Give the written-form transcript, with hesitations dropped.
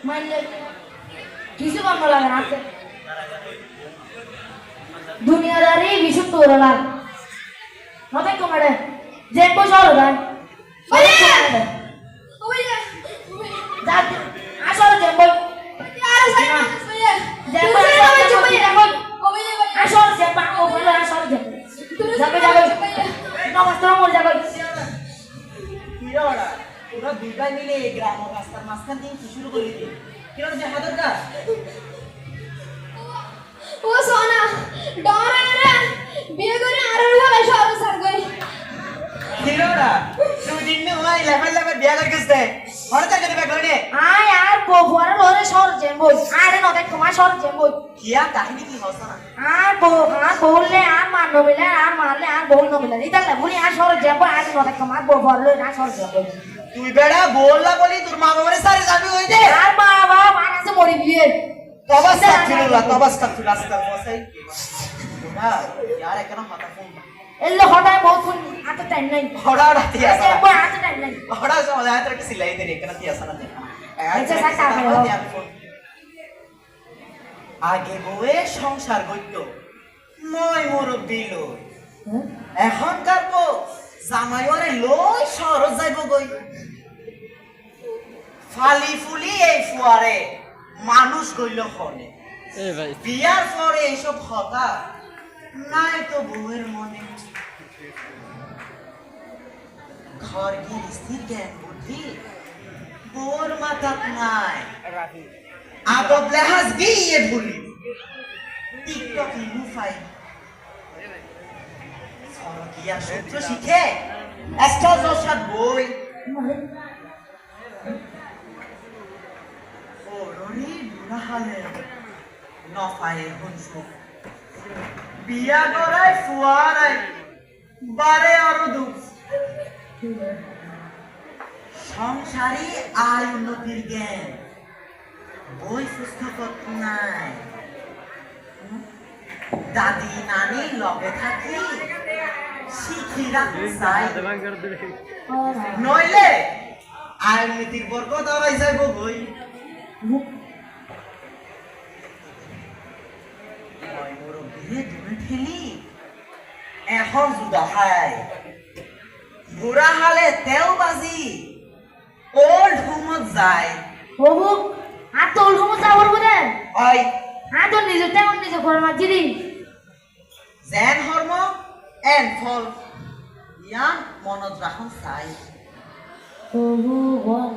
মানলে কিছু কম লাগে না দুনিয়াদারি বিশুদ্ধ তোরলার নতে কমাড়ে যে বছর দেন আসলে যে বই আসলে যে পাবো বলে আসলে যে যাবে যাবে নমস্কার মোর যাবে কিরা ওরা দুইটাই মিলে গ্রাম রাস্তার মাঝখান থেকে কি শুরু করলি কিরা যে হাতের কাজ ও সোনা ডরে রে বিয়ে করে আর হলো সব সার করি কিরা দুদিন নে ওই লেভেল লেভেল বিয়া করে গেছে হরে তাকে দিবে করে আয় আর বউরে লরে সর যে বই আরে নতে তোমার সর যে বই কিয়া কাহিনী কি হস না আর বললে আর মান নমিলে আর মারলে আর বল নমিলে ইতালে বলি আর সর যে বই আর নতে তোমার বউ ভরলে না সর যে বই তুই বেড়া বললা বলি তোর মা বাবারে সারে যাবি হই দে আর বাবা মানাসে মরি বিয়ে তবাস্তাগফিরুল্লাহ আস্তাগফিরুল্লাহ বসাই না यार কেন হতা ফোন এল্লো হঠাৎ বহুত ফোন আতে টাইম নাই হড়া তিয়া যে বই আতে টাইম নাই হড়া সময় আয় তোর সিলাই দে রে কেন তিয়া সানা দে আচ্ছা সাকা হবে আগে বউয়ে সংসার গইত মই মুরব্বি লই এখনকার বউ জামাইওরে লই শহর যাইব গই ফালি ফুলি এই ফুয়ারে মানুষ গইল হনে বিয়ার পরে এইসব হতা নাই তো বউয়ের মনে ঘর গৃহস্থির জ্ঞান বুদ্ধি বউর মাথাত নাই আদব লেহাজ গিয়ে ভুলি টিকটক মুফাই সরকিয়া সূত্র শিখে একটা জসাদ বই ওরনি বুড়াহালে নফায়ে হুনসু বিয়া করাই ফুয়ারাই বারে আরো দুঃখ সংসারী আয় উন্নতির জ্ঞান বই পুস্তক নাই দাদি নানি লগে থাকি শিখি রাখতে চাই নইলে আয় উন্নতির বরকত আড়াই যাইব বই এখন জুদা খায় বুড়া হালে তেও বাজি ওল্ড হোমত যায় বাবু আর তো উলুমো যাবর বলে ওই আর তো নিজে তেমন নিজে ঘর মাঝি দি জেন হর্ম এন ফল ইয়ান মনত রাখুন চাই বাবু বল